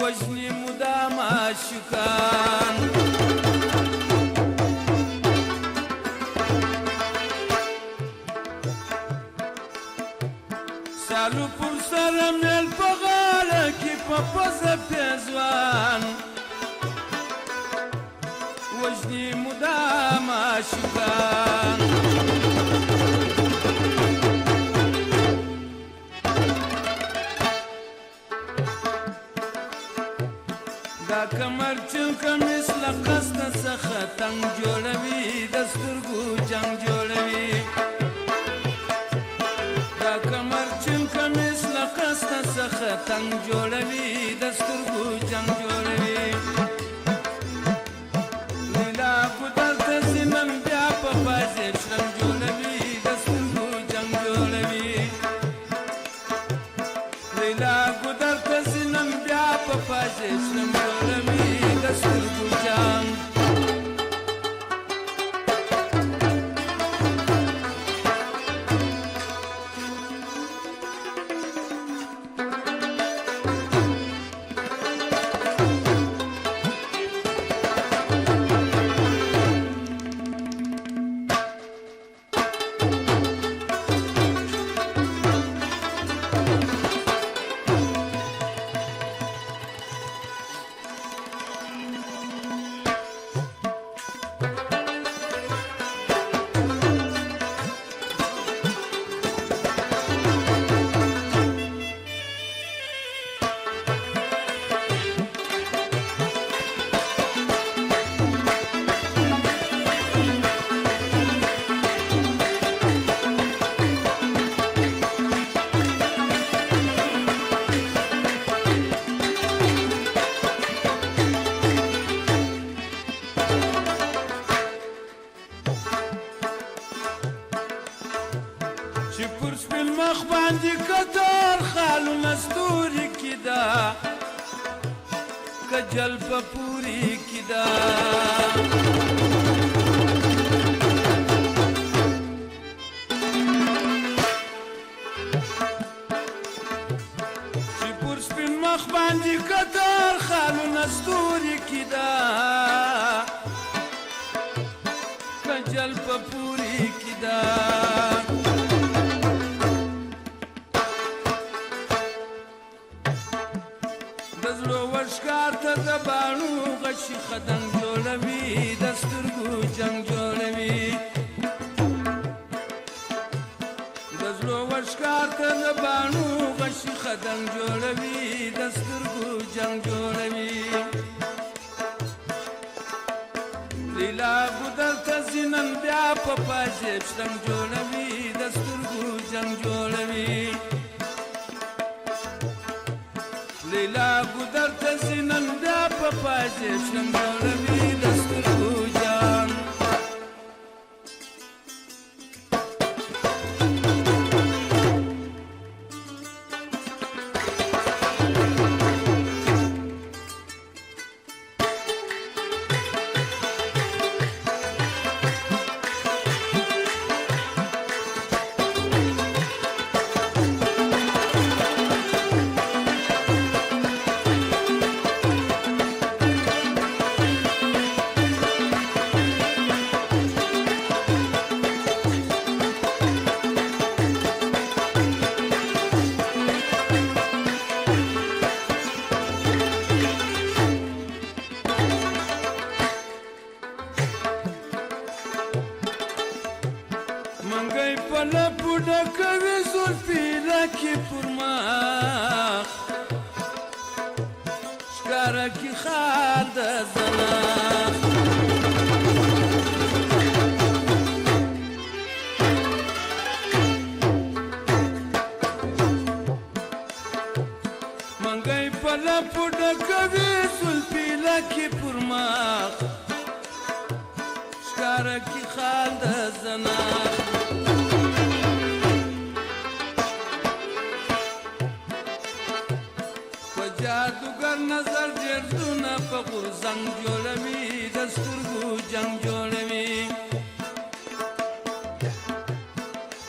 وجني مدام عاشقان سالو پر سر میل پغاله کی پپزه پیزوان وجني مدام عاشقان دا کمر چلکه مثل قصد څخه تنګ جوړوي د سترګو جنګ جوړوي دا کمر چلکه مثل قصد څخه تنګ جوړوي د سترګو جنګ جوړوي لیلا ګودر ته سینم بیا په بازې شرم جوړوي د سترګو جنګ جوړوي لیلا ګودر ته سینم بیا په بازې شرم جوړوي د سترګو جنګ چې پر سپین مخ باندې کتار خالونه ستوري کې ده کجل په پوري کې ده چې پر سپین مخ باندې کتار خالونه ستوري کې ده کجل په پوري کې ده ښکار ته د باڼو غشي خدنګ جوړوي د سترګو جنګ جوړوي د زړه ښکار ته د باڼو غشي خدنګ جوړوي د سترګو جنګ جوړوي لیلا ګودر ته زینن بیا په پاجب شرنګ جوړوي د سترګو جنګ جوړوي لیلا ګودر ته زینن بیا په پاجب شرنګ جوړوي د سترګو جنګ منګی په لپو ډکوي زلفې لکې پر مخ ښکاره کې خال د زنخ منګی په لپو ډکوي زلفې لکې پر مخ ښکاره کې خال د زنخ جادوګر نظر ډېر دونه په غورځنګ جوړوي د سترګو جنګ جوړوي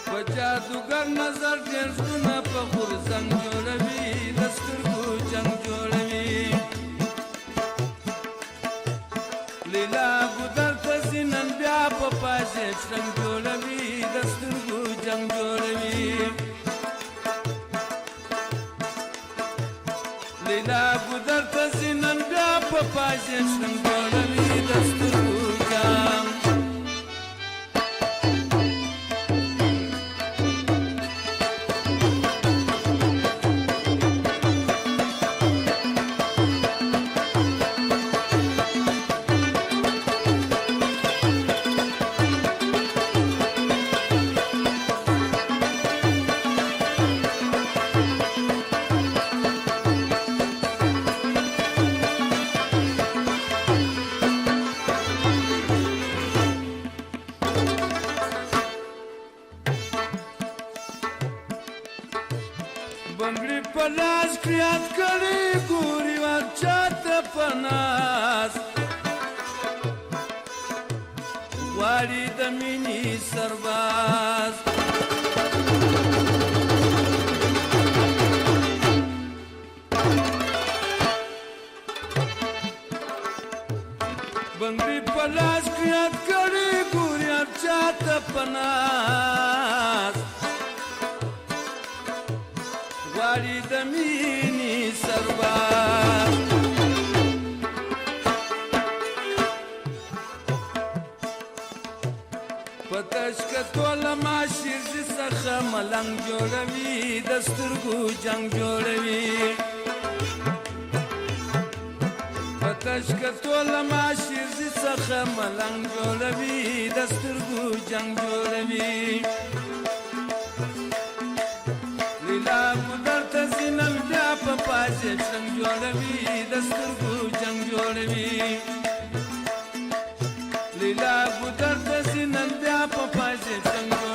په جادوګر نظر ډېر دونه په غورځنګ جوړوي د سترګو جنګ جوړوي شرنګ جوړوي د سترګو جنګ جوړوي لیلا ګودر ته زینن بیا په پاجې شرنګ جوړوي د سترګو جنګ بنگړي په لاس کړیات کړي ګوري ورچاته په ناس غواړي د مینې سرباز بنگړي په لاس کړیات کړي ګوري ورچاته په ناس غواړي د مینې سرباز په تشکه ټوله معاشرزي څخه ملنګ جوړوي د سترګو جنګ جوړوي په تشکه ټوله معاشرزي څخه ملنګ جوړوي د سترګو جنګ جوړوي لیلا ګودر ته زینل بیا په پاجې شرنګ جوړوي د سترګو جنګ جوړوي لیلا ګودر ته زینل بیا په پاجې شرنګ